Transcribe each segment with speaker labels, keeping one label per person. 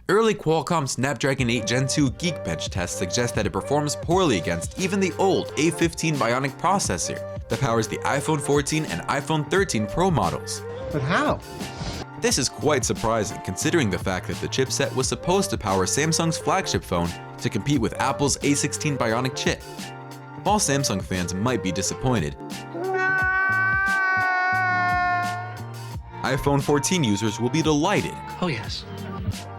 Speaker 1: Early Qualcomm Snapdragon 8 Gen 2 GeekBench tests suggest that it performs poorly against even the old A15 Bionic processor that powers the iPhone 14 and iPhone 13 Pro models.
Speaker 2: But how?
Speaker 1: This is quite surprising considering the fact that the chipset was supposed to power Samsung's flagship phone to compete with Apple's A16 Bionic chip. While Samsung fans might be disappointed, iPhone 14 users will be delighted.
Speaker 3: Oh yes.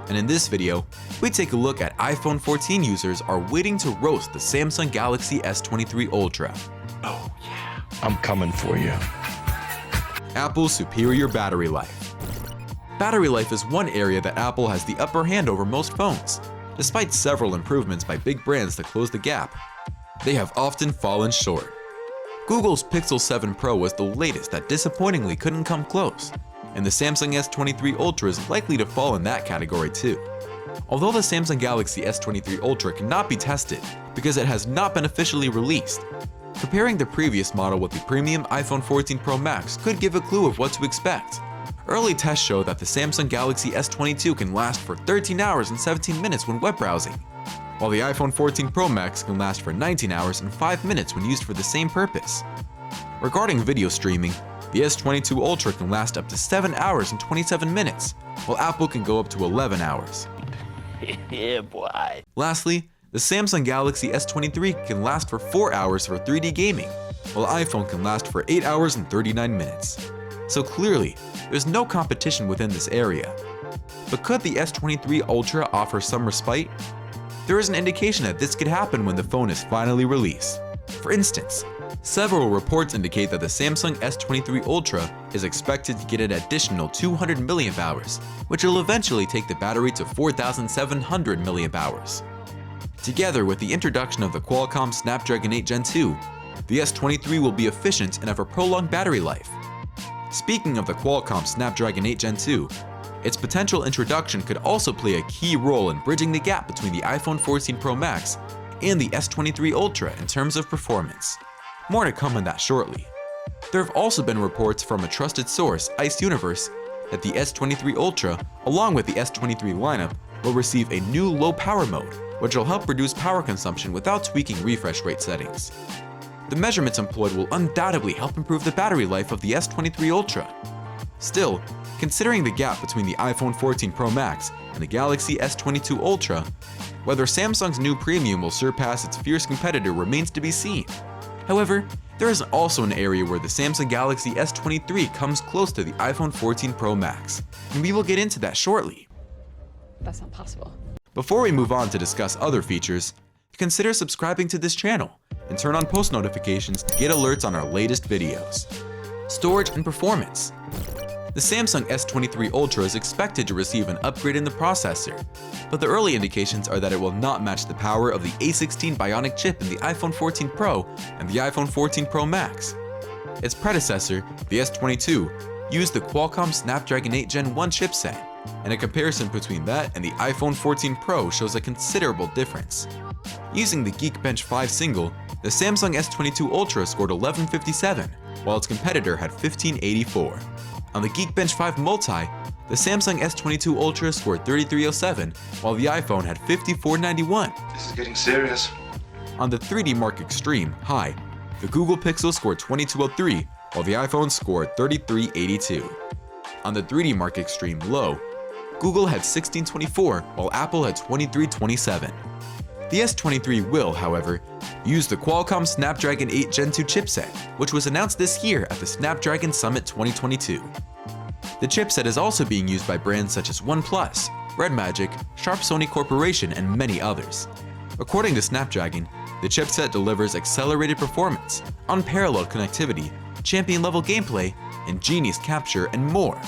Speaker 1: And in this video, we take a look at iPhone 14 users are waiting to roast the Samsung Galaxy S23 Ultra.
Speaker 3: Oh yeah. I'm coming for you.
Speaker 1: Apple's superior battery life. Battery life is one area that Apple has the upper hand over most phones. Despite several improvements by big brands to close the gap, they have often fallen short. Google's Pixel 7 Pro was the latest that disappointingly couldn't come close, and the Samsung S23 Ultra is likely to fall in that category too. Although the Samsung Galaxy S23 Ultra cannot be tested because it has not been officially released, comparing the previous model with the premium iPhone 14 Pro Max could give a clue of what to expect. Early tests show that the Samsung Galaxy S22 can last for 13 hours and 17 minutes when web browsing, while the iPhone 14 Pro Max can last for 19 hours and 5 minutes when used for the same purpose. Regarding video streaming, the S22 Ultra can last up to 7 hours and 27 minutes, while Apple can go up to 11 hours.
Speaker 3: Yeah, boy.
Speaker 1: Lastly, the Samsung Galaxy S23 can last for 4 hours for 3D gaming, while iPhone can last for 8 hours and 39 minutes. So clearly, there's no competition within this area. But could the S23 Ultra offer some respite? There is an indication that this could happen when the phone is finally released. For instance, several reports indicate that the Samsung S23 Ultra is expected to get an additional 200 mAh, which will eventually take the battery to 4,700 mAh. Together with the introduction of the Qualcomm Snapdragon 8 Gen 2, the S23 will be efficient and have a prolonged battery life. Speaking of the Qualcomm Snapdragon 8 Gen 2, its potential introduction could also play a key role in bridging the gap between the iPhone 14 Pro Max and the S23 Ultra in terms of performance. More to come on that shortly. There have also been reports from a trusted source, Ice Universe, that the S23 Ultra, along with the S23 lineup, will receive a new low power mode, which will help reduce power consumption without tweaking refresh rate settings. The measurements employed will undoubtedly help improve the battery life of the S23 Ultra. Still, considering the gap between the iPhone 14 Pro Max and the Galaxy S22 Ultra, whether Samsung's new premium will surpass its fierce competitor remains to be seen. However, there is also an area where the Samsung Galaxy S23 comes close to the iPhone 14 Pro Max, and we will get into that shortly.
Speaker 4: That's not possible.
Speaker 1: Before we move on to discuss other features, consider subscribing to this channel and turn on post notifications to get alerts on our latest videos. Storage and performance. The Samsung S23 Ultra is expected to receive an upgrade in the processor, but the early indications are that it will not match the power of the A16 Bionic chip in the iPhone 14 Pro and the iPhone 14 Pro Max. Its predecessor, the S22, used the Qualcomm Snapdragon 8 Gen 1 chipset, and a comparison between that and the iPhone 14 Pro shows a considerable difference. Using the GeekBench 5 single, the Samsung S22 Ultra scored 1157, while its competitor had 1584. On the GeekBench 5 multi, the Samsung S22 Ultra scored 3307, while the iPhone had 5491.
Speaker 5: This is getting serious.
Speaker 1: On the 3D Mark Extreme high, the Google Pixel scored 2203, while the iPhone scored 3382. On the 3D Mark Extreme low, Google had 1624, while Apple had 2327. The S23 will, however, use the Qualcomm Snapdragon 8 Gen 2 chipset, which was announced this year at the Snapdragon Summit 2022. The chipset is also being used by brands such as OnePlus, Red Magic, Sharp Sony Corporation, and many others. According to Snapdragon, the chipset delivers accelerated performance, unparalleled connectivity, champion-level gameplay, and genius capture, and more.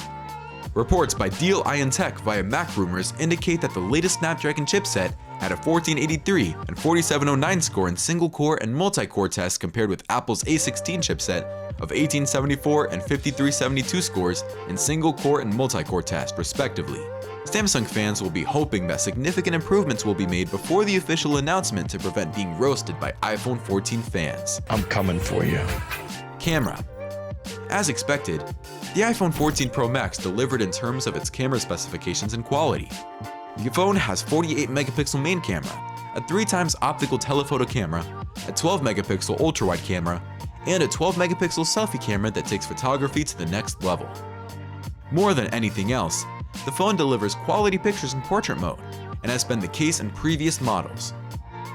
Speaker 1: Reports by Deal Ion Tech via Mac Rumors indicate that the latest Snapdragon chipset had a 1483 and 4709 score in single-core and multi-core tests compared with Apple's A16 chipset of 1874 and 5372 scores in single-core and multi-core tests, respectively. Samsung fans will be hoping that significant improvements will be made before the official announcement to prevent being roasted by iPhone 14 fans.
Speaker 3: I'm coming for you.
Speaker 1: Camera. As expected, the iPhone 14 Pro Max delivered in terms of its camera specifications and quality. The phone has 48 megapixel main camera, a 3x optical telephoto camera, a 12 megapixel ultra-wide camera, and a 12 megapixel selfie camera that takes photography to the next level. More than anything else, the phone delivers quality pictures in portrait mode, and has been the case in previous models.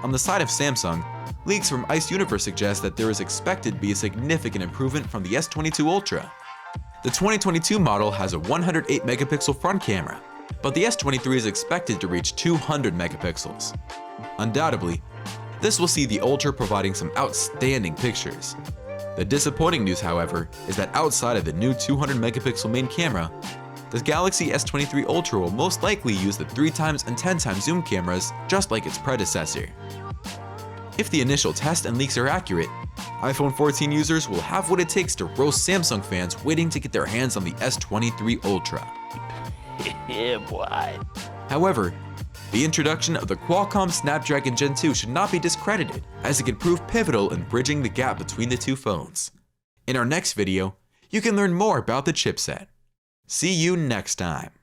Speaker 1: On the side of Samsung, leaks from Ice Universe suggest that there is expected to be a significant improvement from the S22 Ultra. The 2022 model has a 108 megapixel front camera, but the S23 is expected to reach 200 megapixels. Undoubtedly, this will see the Ultra providing some outstanding pictures. The disappointing news, however, is that outside of the new 200 megapixel main camera, the Galaxy S23 Ultra will most likely use the 3x and 10x zoom cameras just like its predecessor. If the initial test and leaks are accurate, iPhone 14 users will have what it takes to roast Samsung fans waiting to get their hands on the S23 Ultra.
Speaker 3: Yeah, boy.
Speaker 1: However, the introduction of the Qualcomm Snapdragon Gen 2 should not be discredited, as it could prove pivotal in bridging the gap between the two phones. In our next video, you can learn more about the chipset. See you next time.